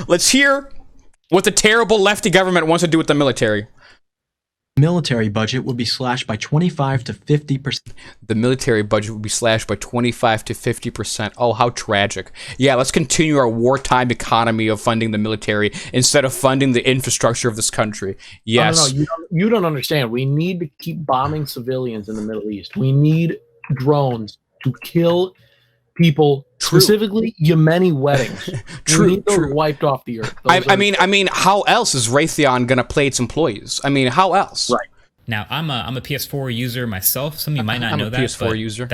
Let's hear what the terrible lefty government wants to do with the military. Military budget would be slashed by 25 to 50%. The military budget would be slashed by 25 to 50%. Oh, how tragic. Yeah, let's continue our wartime economy of funding the military instead of funding the infrastructure of this country. Yes. No, you don't understand. We need to keep bombing civilians in the Middle East. We need drones to kill people, specifically Yemeni weddings. True. We need those wiped off the earth. I mean, how else is Raytheon gonna play its employees? I mean, how else? Right. Now, I'm a PS4 user myself. Some of you might not know that. I'm a PS4 user.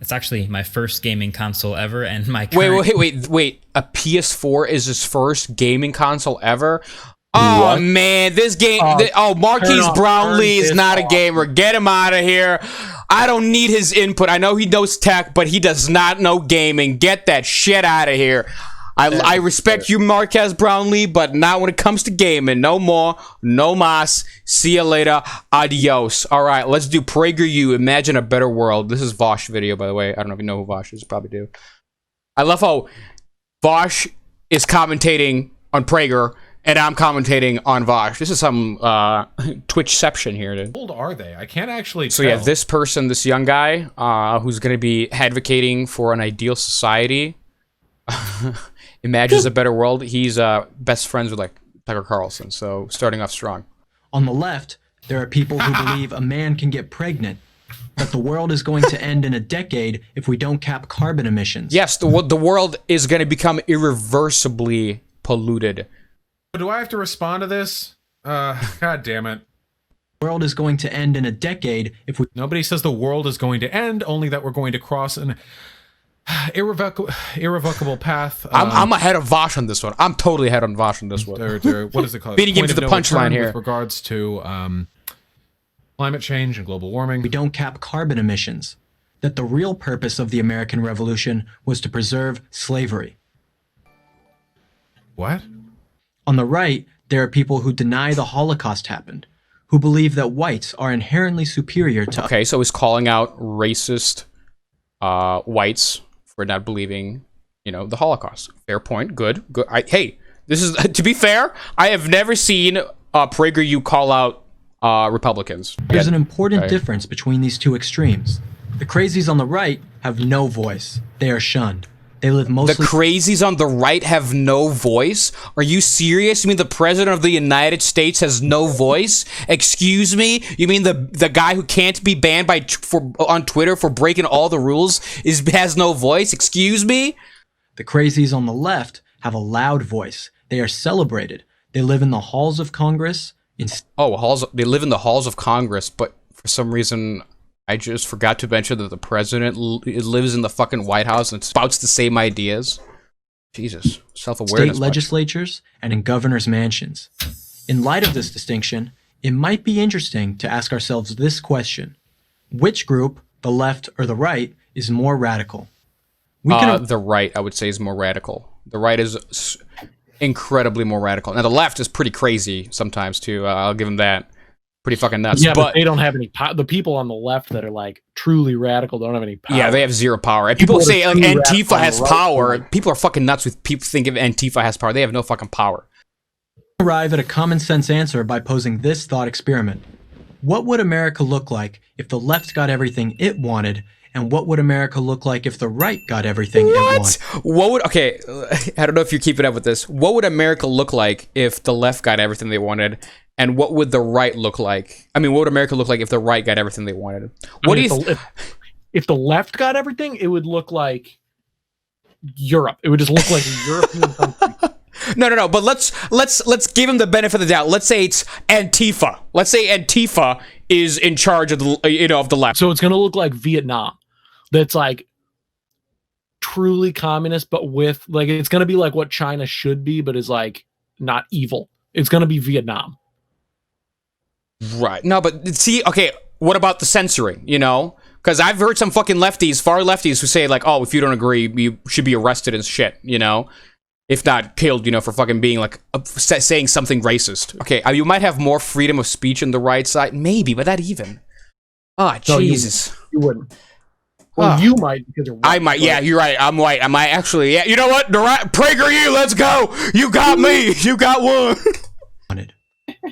It's actually my first gaming console ever, and my wait. A PS4 is his first gaming console ever? Oh what? Man, this game. Marquise Brownlee is not a gamer. Get him out of here. I don't need his input. I know he knows tech, but he does not know gaming. Get that shit out of here. I respect you, Marquez Brownlee, but not when it comes to gaming. No more. No mas. See you later. Adios. All right, let's do Prager U. Imagine a better world. This is Vosh video, by the way. I don't know if you know who Vosh is. Probably do. I love how Vosh is commentating on Prager, and I'm commentating on Vosh. This is some Twitchception here, dude. How old are they? I can't actually So tell. yeah, this person, this young guy, who's going to be advocating for an ideal society, imagines a better world. He's best friends with like Tucker Carlson, so starting off strong. On the left, there are people who believe a man can get pregnant, that the world is going to end in a decade if we don't cap carbon emissions. Yes, the world is going to become irreversibly polluted. Do I have to respond to this? God damn it. The world is going to end in a decade if we... Nobody says the world is going to end, only that we're going to cross an irrevocable path. I'm ahead of Vosh on this one. I'm totally ahead on Vosh on this one. What is it called? Beating him to the punchline here. With regards to climate change and global warming. We don't cap carbon emissions. That the real purpose of the American Revolution was to preserve slavery. What? On the right, there are people who deny the Holocaust happened, who believe that whites are inherently superior to... Okay, so he's calling out racist whites for not believing, the Holocaust. Fair point. Good. Hey, this is, to be fair, I have never seen Prager U call out Republicans. There's an important difference between these two extremes. The crazies on the right have no voice. They are shunned. They live mostly... The crazies on the right have no voice? Are you serious? You mean the president of the United States has no voice? Excuse me? You mean the guy who can't be banned on Twitter for breaking all the rules has no voice? Excuse me? The crazies on the left have a loud voice. They are celebrated. They live in the halls of Congress. They live in the halls of Congress, but for some reason... I just forgot to mention that the president lives in the fucking White House and spouts the same ideas. Jesus, self-awareness. State legislatures and in governors' mansions. In light of this distinction, it might be interesting to ask ourselves this question. Which group, the left or the right, is more radical? The right, I would say, is more radical. The right is incredibly more radical. Now, the left is pretty crazy sometimes, too. I'll give them that. Pretty fucking nuts. Yeah, but they don't have any power. The people on the left that are like truly radical don't have any power. Yeah, they have zero power. And people say like Antifa has power. People are fucking nuts with people thinking Antifa has power. They have no fucking power. Arrive at a common sense answer by posing this thought experiment. What would America look like if the left got everything it wanted? And what would America look like if the right got everything it wanted? Okay, I don't know if you're keeping up with this. What would America look like if the left got everything they wanted? And what would the right look like? I mean, what would America look like if the right got everything they wanted? If the left got everything, it would look like Europe. It would just look like a European country. No. But let's give him the benefit of the doubt. Let's say it's Antifa. Let's say Antifa is in charge of the left. So it's gonna look like Vietnam. That's like truly communist, but with like it's gonna be like what China should be, but is like not evil. It's gonna be Vietnam. Right. No, but see, okay, what about the censoring, Because I've heard some fucking lefties, far lefties, who say, like, oh, if you don't agree, you should be arrested and shit, If not killed, for fucking being, like, saying something racist. Okay, you might have more freedom of speech on the right side. Maybe, but not even. Oh, Jesus. You wouldn't. Well, you might because you're white. I might. Yeah, you're right. I'm white. I might actually. Yeah, you know what? PragerU, let's go. You got me. You got one.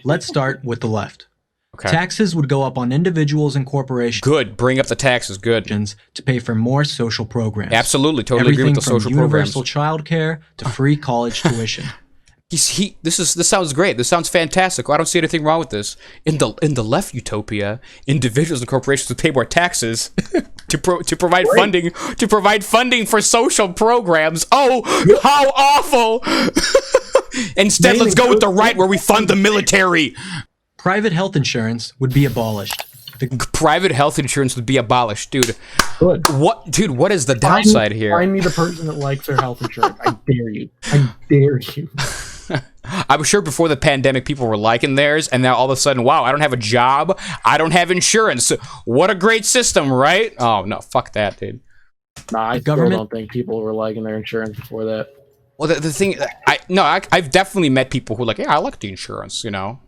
Let's start with the left. Okay. Taxes would go up on individuals and corporations. Good. Bring up the taxes. Good. To pay for more social programs. Absolutely. Totally Everything agree with the social from universal programs. child care to free college tuition. This sounds great. This sounds fantastic. I don't see anything wrong with this. In the left utopia, individuals and corporations would pay more taxes to provide funding for social programs. Oh, how awful! Instead, let's go with the right, where we fund the military. Private health insurance would be abolished. Private health insurance would be abolished, dude. Good. What is the downside here? Find me the person that likes their health insurance. I dare you. I dare you. I'm sure before the pandemic, people were liking theirs, and now all of a sudden, wow, I don't have a job, I don't have insurance. What a great system, right? Oh no, fuck that, dude. Nah, I still don't think people were liking their insurance before that. Well, the thing, I've definitely met people who are like, yeah, I like the insurance, you know.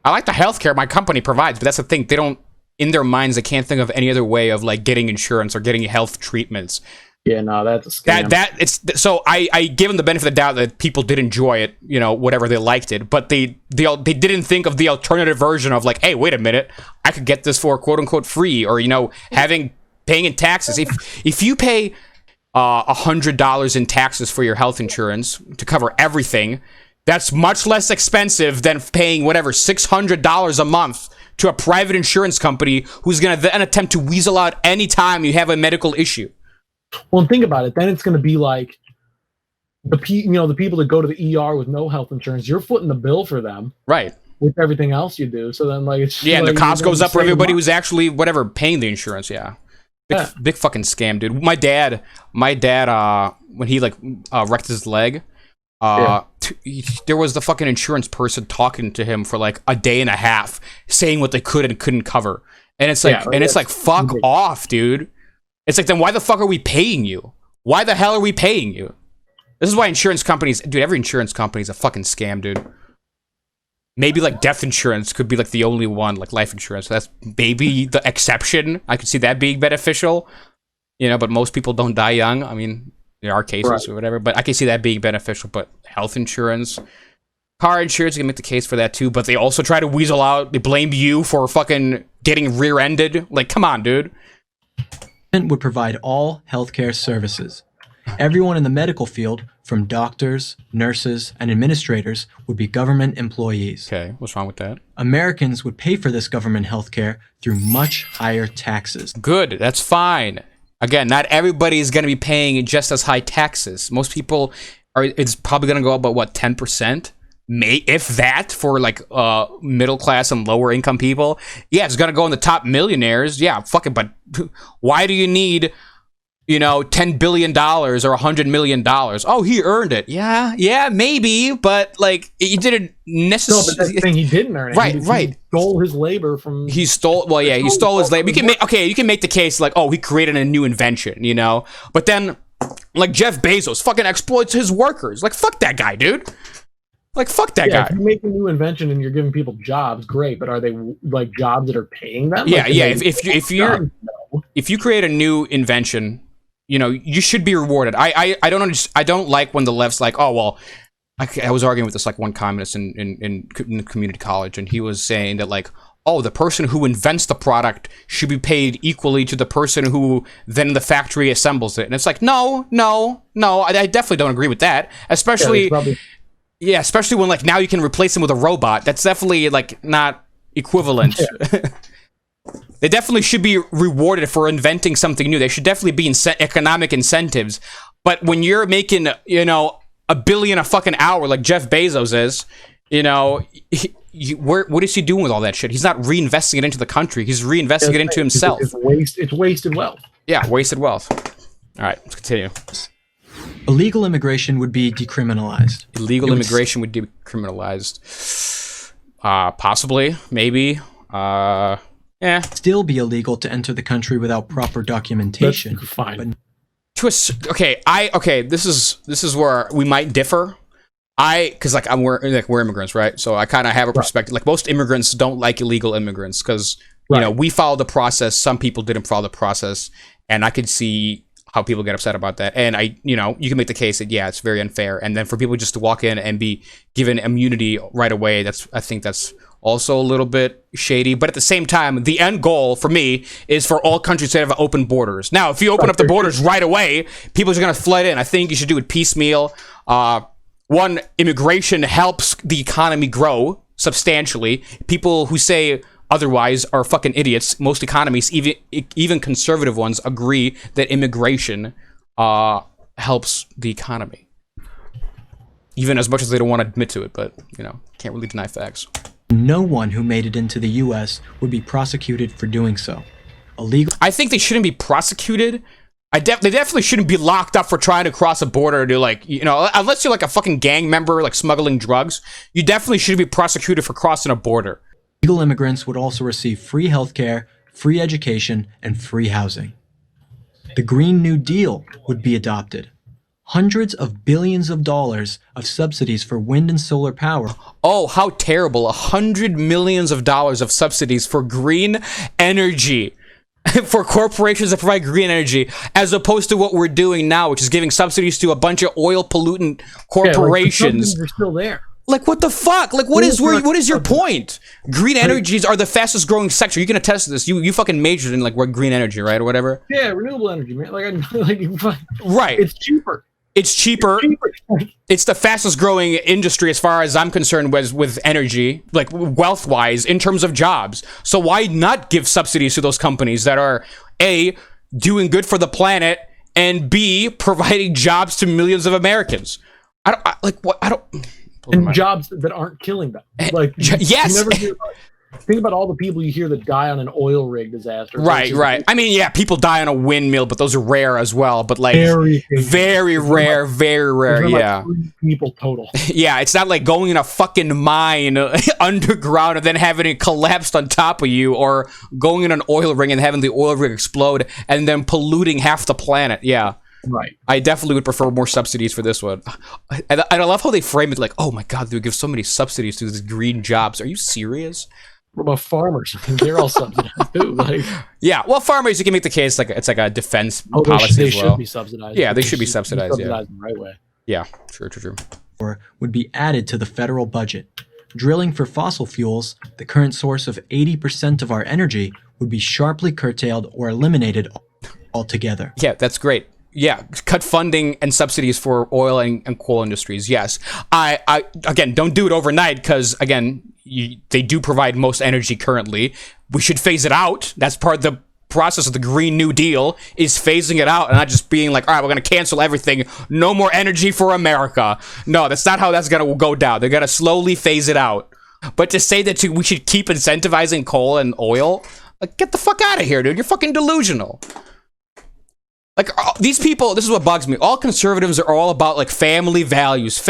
I like the healthcare my company provides, but that's the thing. They don't, in their minds, they can't think of any other way of like getting insurance or getting health treatments. Yeah, no, that's a scam. So I give them the benefit of the doubt that people did enjoy it, you know, whatever, they liked it, but they didn't think of the alternative version of like, hey, wait a minute, I could get this for quote unquote free, or you know, paying in taxes. If you pay $100 in taxes for your health insurance to cover everything, that's much less expensive than paying whatever $600 a month to a private insurance company who's going to then attempt to weasel out any time you have a medical issue. Well, and think about it. Then it's going to be like the people that go to the ER with no health insurance. You're footing the bill for them, right? With everything else you do. So then, like, it's and like the cost goes up for everybody who's actually whatever paying the insurance. Yeah, big fucking scam, dude. My dad, when he wrecked his leg. There was the fucking insurance person talking to him for like a day and a half, saying what they could and couldn't cover, and it's like, fuck off, dude. It's like, then why the fuck are we paying you? Why the hell are we paying you? This is why insurance companies, dude. Every insurance company is a fucking scam, dude. Maybe like death insurance could be like the only one, like life insurance. That's maybe the exception. I could see that being beneficial, you know. But most people don't die young. I mean, there are cases or whatever, but I can see that being beneficial. But health insurance, car insurance, you can make the case for that too. But they also try to weasel out. They blame you for fucking getting rear-ended. Like, come on, dude. Would provide all healthcare services. Everyone in the medical field, from doctors, nurses, and administrators, would be government employees. Okay, what's wrong with that? Americans would pay for this government healthcare through much higher taxes. Good, that's fine. Again, not everybody is going to be paying just as high taxes. Most people it's probably going to go up about, what, 10%? If that, for like middle class and lower income people. Yeah, it's gonna go in the top millionaires. Yeah, fuck it. But why do you need, you know, $10 billion or $100 million? Oh, he earned it. Yeah, maybe, but like you didn't necessarily. No, but that's the thing, he didn't earn it. Right. He stole his labor from. He stole. Well, yeah, he stole his labor. You can make the case like, oh, he created a new invention, you know. But then, like Jeff Bezos fucking exploits his workers. Like, fuck that guy, dude. Like, fuck that guy. If you make a new invention and you're giving people jobs, great, but are they like jobs that are paying them? Yeah. If you create a new invention, you know, you should be rewarded. I don't like when the left's like, oh well, I was arguing with this like one communist in community college, and he was saying that like, oh, the person who invents the product should be paid equally to the person who then in the factory assembles it. And it's like, no, I definitely don't agree with that, especially. Yeah, especially when like now you can replace them with a robot. That's definitely like not equivalent. Yeah. They definitely should be rewarded for inventing something new. There should definitely be economic incentives. But when you're making, you know, $1 billion a fucking hour like Jeff Bezos is, you know, what is he doing with all that shit? He's not reinvesting it into the country. He's reinvesting it into himself. It's wasted wealth. Yeah, wasted wealth. All right, let's continue. Illegal immigration would be decriminalized. Illegal immigration would be decriminalized. Possibly, maybe. Yeah. Still be illegal to enter the country without proper documentation. That's fine. This is where we might differ. Because like we're immigrants, right? So I kind of have a perspective. Like most immigrants don't like illegal immigrants because you know we follow the process. Some people didn't follow the process, And I could see how people get upset about that. And you can make the case that, yeah, it's very unfair. And then for people just to walk in and be given immunity right away, I think that's also a little bit shady. But at the same time, the end goal for me is for all countries to have open borders. Now, if you open up the borders right away, people are going to flood in. I think you should do it piecemeal. One, immigration helps the economy grow substantially. People who say otherwise are fucking idiots. Most economies, even conservative ones, agree that immigration helps the economy. Even as much as they don't want to admit to it, but, can't really deny facts. No one who made it into the U.S. would be prosecuted for doing so. I think they shouldn't be prosecuted. They definitely shouldn't be locked up for trying to cross a border to, unless you're like a fucking gang member, like smuggling drugs, you definitely should be prosecuted for crossing a border. Legal immigrants would also receive free healthcare, free education, and free housing. The Green New Deal would be adopted. Hundreds of billions of dollars of subsidies for wind and solar power. Oh, how terrible. $100 million of subsidies for green energy. For corporations that provide green energy, as opposed to what we're doing now, which is giving subsidies to a bunch of oil pollutant corporations. They're still there. Like, what the fuck? Like, what is your point? Green energies are the fastest growing sector. You can attest to this. You fucking majored in like green energy, right, or whatever. Yeah, renewable energy, man. Right. It's cheaper. It's cheaper. It's the fastest growing industry as far as I'm concerned with energy, like wealth wise, in terms of jobs. So why not give subsidies to those companies that are A, doing good for the planet, and B, providing jobs to millions of Americans? And jobs that aren't killing them. Like, yes. You never hear think about all the people you hear that die on an oil rig disaster. Right. I mean, yeah, people die on a windmill, but those are rare as well. But like, very rare. Yeah. Like 3 people total. Yeah, it's not like going in a fucking mine underground and then having it collapsed on top of you, or going in an oil ring and having the oil rig explode and then polluting half the planet. Yeah. Right. I definitely would prefer more subsidies for this one. And I love how they frame it like, oh my God, they would give so many subsidies to these green jobs. Are you serious? What about farmers? They're all subsidized too. Yeah, well, farmers, you can make the case like it's like a defense policy they as well. Should be subsidized. Yeah, they should be subsidized. In the right way. Yeah, true. Would be added to the federal budget. Drilling for fossil fuels, the current source of 80% of our energy, would be sharply curtailed or eliminated altogether. Yeah, that's great. Yeah, cut funding and subsidies for oil and coal industries. Yes, I again, don't do it overnight because again, they do provide most energy currently. We should phase it out. That's part of the process of the Green New Deal, is phasing it out and not just being like, all right, we're going to cancel everything. No more energy for America. No, that's not how that's going to go down. They're going to slowly phase it out. But to say that we should keep incentivizing coal and oil, like, get the fuck out of here, dude. You're fucking delusional. Like, these people, this is what bugs me. All conservatives are all about, like, family values.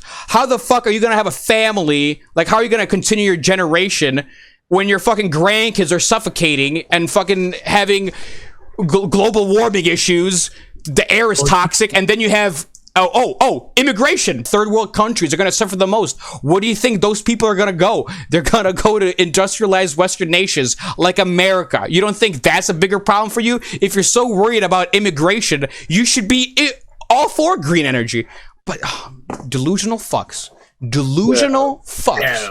How the fuck are you going to have a family? Like, how are you going to continue your generation when your fucking grandkids are suffocating and fucking having global warming issues? The air is toxic, and then you have... immigration. Third world countries are going to suffer the most. What do you think those people are going to go? They're going to go to industrialized Western nations like America. You don't think that's a bigger problem for you? If you're so worried about immigration, you should be all for green energy. But delusional fucks. Yeah.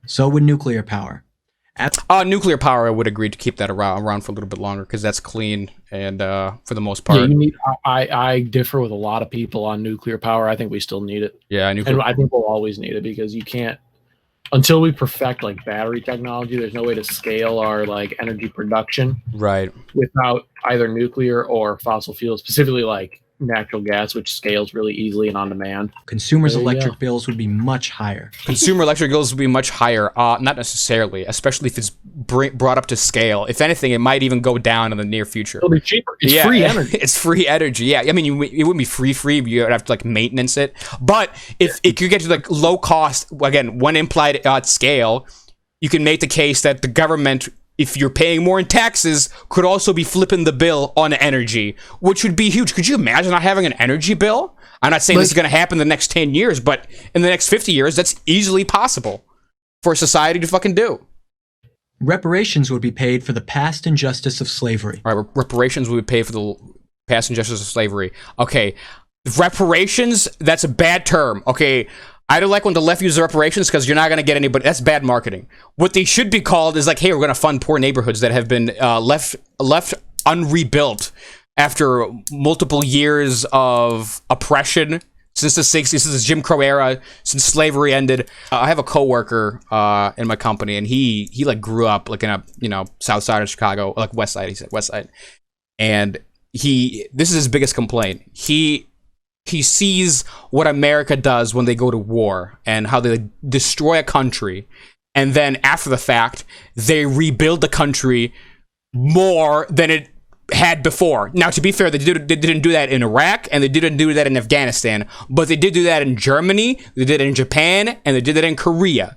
So would nuclear power. Nuclear power, I would agree to keep that around for a little bit longer because that's clean and for the most part. Yeah, I differ with a lot of people on nuclear power. I think we still need it. Yeah, and I think we'll always need it because you can't, until we perfect like battery technology, there's no way to scale our like energy production right without either nuclear or fossil fuels, specifically like natural gas, which scales really easily and on demand. Consumers' electric bills would be much higher. Consumer electric bills would be much higher. Not necessarily, especially if it's brought up to scale. If anything, it might even go down in the near future. It'll be cheaper. It's free energy. It's free energy. Yeah, I mean, it wouldn't be free. You'd have to like maintenance it. But if you get to like low cost, again, when implied at scale, you can make the case that the government, if you're paying more in taxes, could also be flipping the bill on energy, which would be huge. Could you imagine not having an energy bill? I'm not saying this is going to happen in the next 10 years, but in the next 50 years, that's easily possible for society to fucking do. Reparations would be paid for the past injustice of slavery. All right, reparations would be paid for the past injustice of slavery. Okay, reparations, that's a bad term. Okay, I don't like when the left uses reparations because you're not going to get anybody. That's bad marketing. What they should be called is like, hey, we're going to fund poor neighborhoods that have been left unrebuilt after multiple years of oppression since the 60s, since the Jim Crow era, since slavery ended. I have a coworker in my company, and he like grew up like in a south side of Chicago, like west side. He said west side, and this is his biggest complaint. He sees what America does when they go to war and how they destroy a country, and then after the fact they rebuild the country more than it had before. Now, to be fair, they didn't do that in Iraq, and they didn't do that in Afghanistan, but they did do that in Germany, they did it in Japan, and they did it in Korea.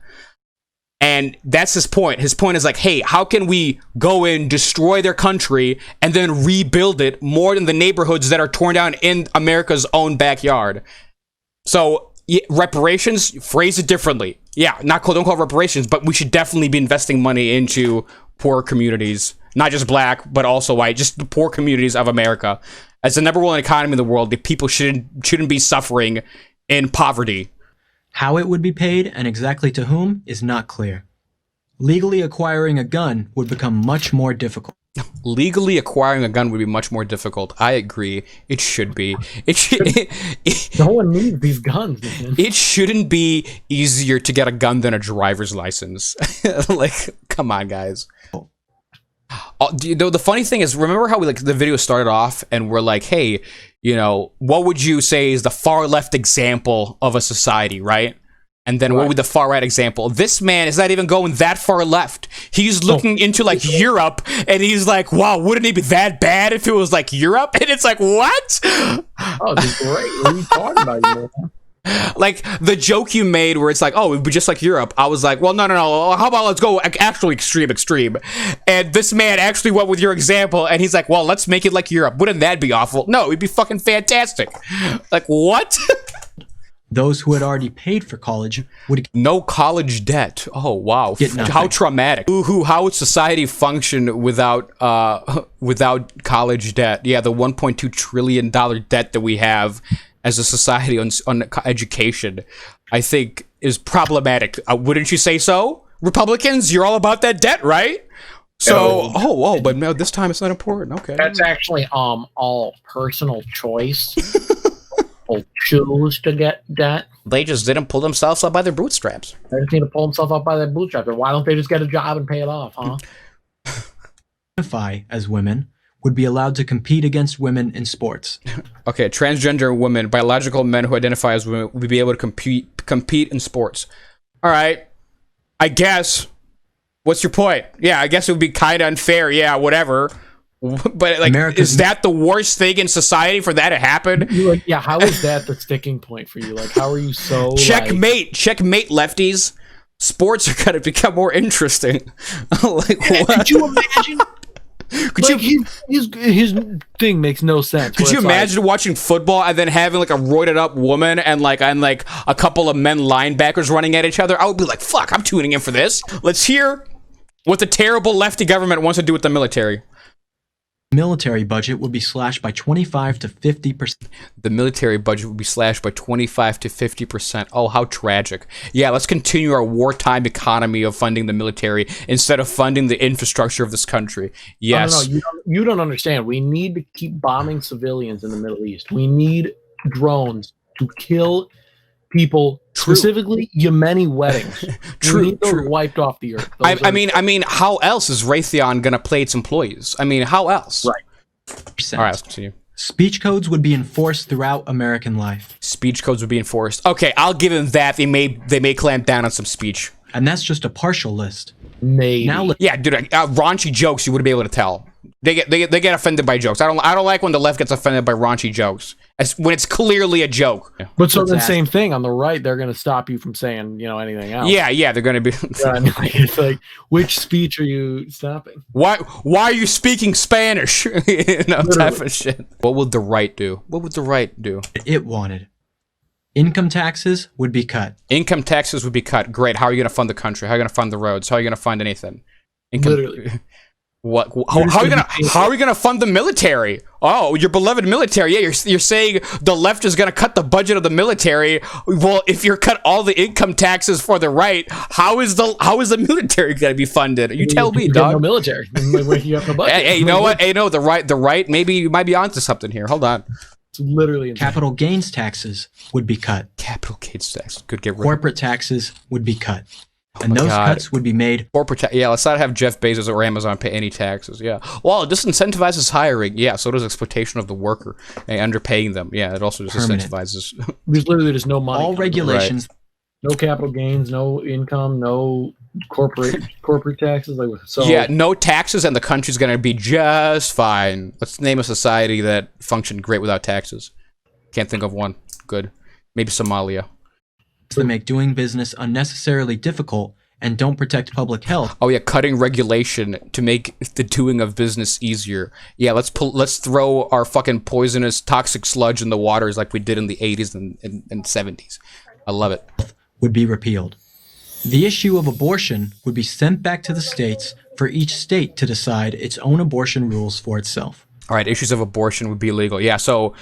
And that's his point. His point is like, hey, how can we go in, destroy their country, and then rebuild it more than the neighborhoods that are torn down in America's own backyard? So, reparations, phrase it differently. Yeah, don't call it reparations, but we should definitely be investing money into poor communities. Not just black, but also white, just the poor communities of America. As the number one economy in the world, the people shouldn't be suffering in poverty. How it would be paid and exactly to whom is not clear. Legally acquiring a gun would become much more difficult. Legally acquiring a gun would be much more difficult. I agree. It should be. No one needs these guns, man. It shouldn't be easier to get a gun than a driver's license. Like, come on, guys. The funny thing is, remember how the video started off and we're like, hey, what would you say is the far left example of a society, right? And then what would the far right example? This man is not even going that far left. He's looking into like Europe, and he's like, wow, wouldn't it be that bad if it was like Europe? And it's like, what? Oh, this is great. What are you talking about, man? Like the joke you made where it's like, oh, it would be just like Europe. I was like, well, no. How about let's go actually extreme. And this man actually went with your example, and he's like, well, let's make it like Europe. Wouldn't that be awful? No, it'd be fucking fantastic. Like, what? Those who had already paid for college would no college debt. Oh wow, get nothing. How traumatic. How would society function without college debt? Yeah, the $1.2 trillion debt that we have as a society on education, I think is problematic. Wouldn't you say so? Republicans, you're all about that debt, right? So, but no, this time it's not important. Okay, that's actually all personal choice. People choose to get debt. They just didn't pull themselves up by their bootstraps. They just need to pull themselves up by their bootstraps. Or why don't they just get a job and pay it off, huh? Identify as women would be allowed to compete against women in sports. Okay, transgender women, biological men who identify as women would be able to compete in sports. All right, I guess. What's your point? Yeah, I guess it would be kind of unfair. Yeah, whatever. But like, is that the worst thing in society for that to happen? Like, yeah, how is that the sticking point for you? Like, how are you so checkmate, lefties? Sports are gonna become more interesting. Like, what? Could you imagine? His thing makes no sense. Could you imagine watching football and then having like a roided up woman and like a couple of men linebackers running at each other? I would be like, fuck, I'm tuning in for this. Let's hear what the terrible lefty government wants to do with the military. Military budget would be slashed by 25 to 50%. The military budget would be slashed by 25 to 50%. Oh, how tragic. Yeah, let's continue our wartime economy of funding the military instead of funding the infrastructure of this country. Yes. No, you don't understand. We need to keep bombing civilians in the Middle East. We need drones to kill people, specifically Yemeni weddings. We need those wiped off the earth. I mean, how else is Raytheon gonna play its employees? I mean, how else? Right. All right, let's continue. Speech codes would be enforced throughout American life. Speech codes would be enforced. Okay, I'll give them that. They may clamp down on some speech. And that's just a partial list. Maybe. Now, yeah, dude, raunchy jokes you would be able to tell. They get offended by jokes. I don't like when the left gets offended by raunchy jokes. When it's clearly a joke. But so the same thing on the right, they're going to stop you from saying, anything else. Yeah, they're going to be. It's like, which speech are you stopping? Why are you speaking Spanish? Type of shit. What would the right do? It wanted. Income taxes would be cut. Income taxes would be cut. Great. How are you going to fund the country? How are you going to fund the roads? How are you going to fund anything? Literally. What? How are we gonna fund the military? Oh, your beloved military. Yeah, you're saying the left is gonna cut the budget of the military. Well, if you cut all the income taxes for the right, how is the military gonna be funded? You tell me, dog. No military. You have no budget. Hey, you know what? Hey, no, the right. Maybe you might be onto something here. Hold on. It's literally insane. Capital gains taxes would be cut. Capital gains tax could get rid. Corporate taxes would be cut. And those cuts would be made. Yeah, let's not have Jeff Bezos or Amazon pay any taxes. Yeah. Well, it disincentivizes hiring. Yeah, so does exploitation of the worker and underpaying them. Yeah, it also disincentivizes. There's literally just no money. All regulations. Right. No capital gains, no income, no corporate taxes. Yeah, no taxes, and the country's gonna be just fine. Let's name a society that functioned great without taxes. Can't think of one. Good. Maybe Somalia. That make doing business unnecessarily difficult and don't protect public health. Oh yeah, cutting regulation to make the doing of business easier. Yeah, let's throw our fucking poisonous toxic sludge in the waters like we did in the 80s and 70s. I love it. Would be repealed. The issue of abortion would be sent back to the states for each state to decide its own abortion rules for itself. All right, issues of abortion would be illegal. Yeah, so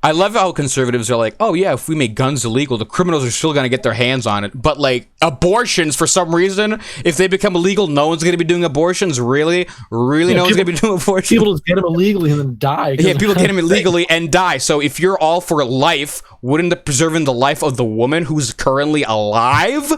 I love how conservatives are like, oh yeah, if we make guns illegal, the criminals are still going to get their hands on it. But like abortions, for some reason, if they become illegal, no one's going to be doing abortions. Really? Really, no one's going to be doing abortions? People just get them illegally and then die. Yeah, people get them illegally and die. So if you're all for life, wouldn't the preserving the life of the woman who's currently alive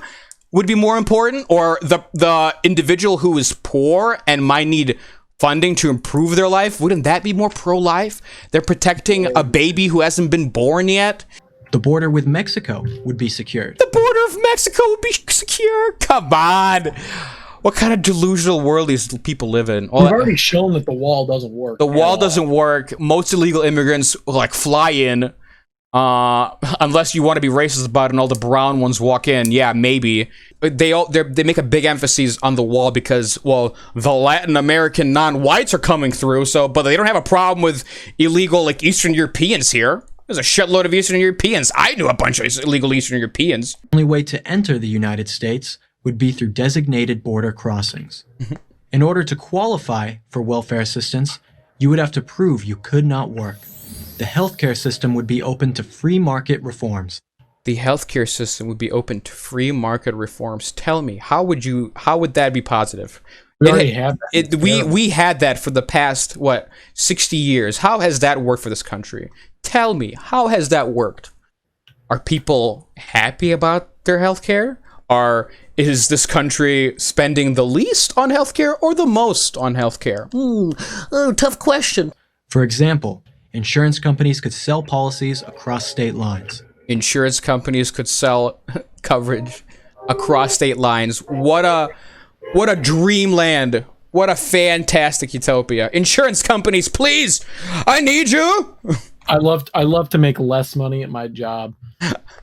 would be more important? Or the individual who is poor and might need funding to improve their life? Wouldn't that be more pro-life? They're protecting a baby who hasn't been born yet. The border with Mexico would be secured. The border of Mexico would be secure? Come on. What kind of delusional world these people live in? We've already shown that the wall doesn't work. The wall doesn't work. Most illegal immigrants like fly in. Unless you want to be racist about it and all the brown ones walk in, yeah, maybe. They make a big emphasis on the wall because, well, the Latin American non-whites are coming through, but they don't have a problem with illegal, like, Eastern Europeans here. There's a shitload of Eastern Europeans. I knew a bunch of illegal Eastern Europeans. The only way to enter the United States would be through designated border crossings. In order to qualify for welfare assistance, you would have to prove you could not work. The healthcare system would be open to free market reforms. The healthcare system would be open to free market reforms. Tell me, how would that be positive? We already have that. We had that for the past, 60 years. How has that worked for this country? Tell me, how has that worked? Are people happy about their healthcare? Is this country spending the least on healthcare or the most on healthcare? Tough question. For example, insurance companies could sell policies across state lines. Insurance companies could sell coverage across state lines. What a dreamland. What a fantastic utopia. Insurance companies, please. I need you. I love to make less money at my job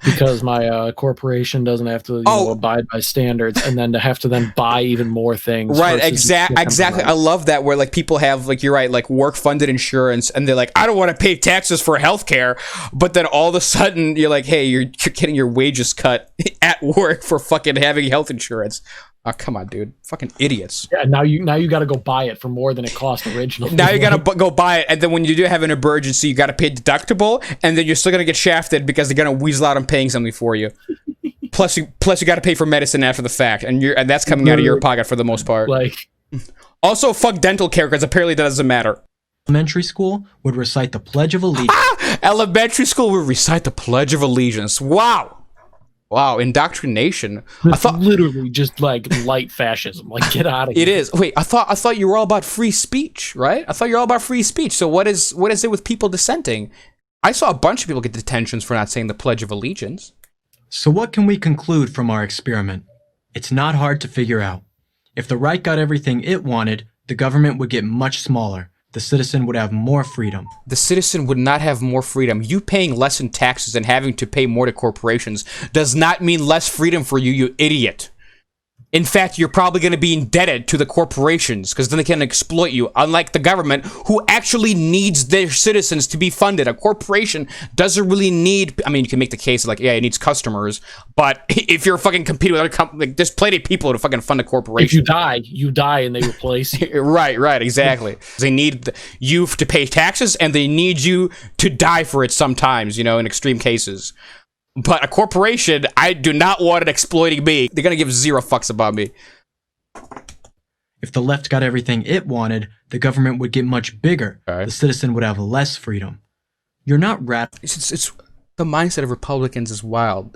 because my corporation doesn't have to abide by standards, and then to have to buy even more things. Right, exactly. I love that where like people have like, you're right, like work funded insurance, and they're like, I don't want to pay taxes for healthcare, but then all of a sudden you're like, hey, you're getting your wages cut at work for fucking having health insurance. Oh, come on, dude. Fucking idiots. Yeah, now you got to go buy it for more than it cost originally. Now you got to go buy it, and then when you do have an emergency, you got to pay deductible, and then you're still going to get shafted because they're going to weasel out on paying something for you. Plus you got to pay for medicine after the fact, and that's coming out of your pocket for the most part. Also, fuck dental care, because apparently that doesn't matter. Elementary school would recite the Pledge of Allegiance. Elementary school would recite the Pledge of Allegiance. Wow, indoctrination. It's literally just like light fascism. Like, get out of here. It is. Wait, I thought you were all about free speech, right? I thought you were all about free speech. So what is it with people dissenting? I saw a bunch of people get detentions for not saying the Pledge of Allegiance. So what can we conclude from our experiment? It's not hard to figure out. If the right got everything it wanted, the government would get much smaller. The citizen would have more freedom. The citizen would not have more freedom. You paying less in taxes and having to pay more to corporations does not mean less freedom for you, you idiot. In fact, you're probably going to be indebted to the corporations because then they can exploit you, unlike the government, who actually needs their citizens to be funded. A corporation doesn't really need, I mean, you can make the case like, yeah, it needs customers, but if you're fucking competing with other companies, like, there's plenty of people to fucking fund a corporation. If you die and they replace you. Right, exactly. They need you to pay taxes, and they need you to die for it sometimes, in extreme cases. But a corporation, I do not want it exploiting me. They're going to give zero fucks about me. If the left got everything it wanted, the government would get much bigger. Okay. The citizen would have less freedom. You're not It's the mindset of Republicans is wild.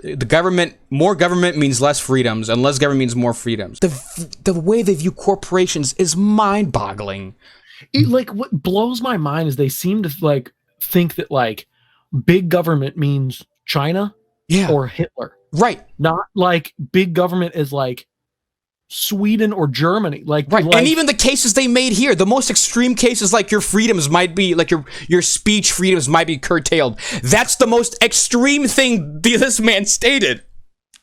More government means less freedoms, and less government means more freedoms. The way they view corporations is mind-boggling. What blows my mind is they seem to think that big government means China. Yeah. Or Hitler. Right. Not like big government is like Sweden or Germany. Right. And even the cases they made here, the most extreme cases, like your freedoms might be, like your speech freedoms might be curtailed. That's the most extreme thing this man stated.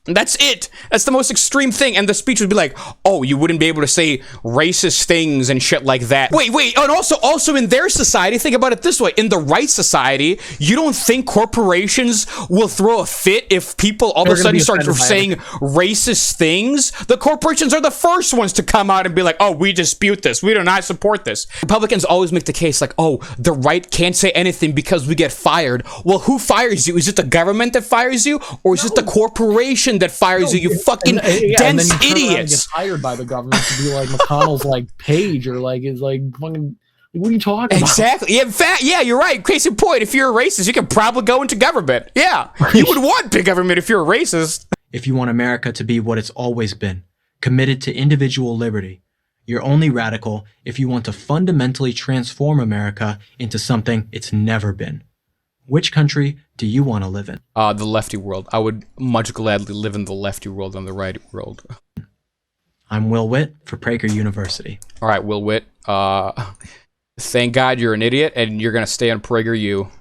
That's it. That's the most extreme thing. And the speech would be like, oh, you wouldn't be able to say racist things and shit like that. Wait. And also in their society, think about it this way. In the right society, you don't think corporations will throw a fit if people all of a sudden start saying racist things? The corporations are the first ones to come out and be like, oh, we dispute this. We do not support this. Republicans always make the case like, oh, the right can't say anything because we get fired. Well, who fires you? Is it the government that fires you? Or is it the corporation that fires you fucking dense idiots? Get hired by the government to be like McConnell's page or is fucking. What are you talking about? Exactly. In fact, yeah, you're right. Case in point, if you're a racist, you can probably go into government. Yeah, you would want big government if you're a racist. If you want America to be what it's always been, committed to individual liberty, you're only radical if you want to fundamentally transform America into something it's never been. Which country do you want to live in? The lefty world. I would much gladly live in the lefty world than the right world. I'm Will Witt for Prager University. All right, Will Witt. Thank God you're an idiot, and you're going to stay on PragerU.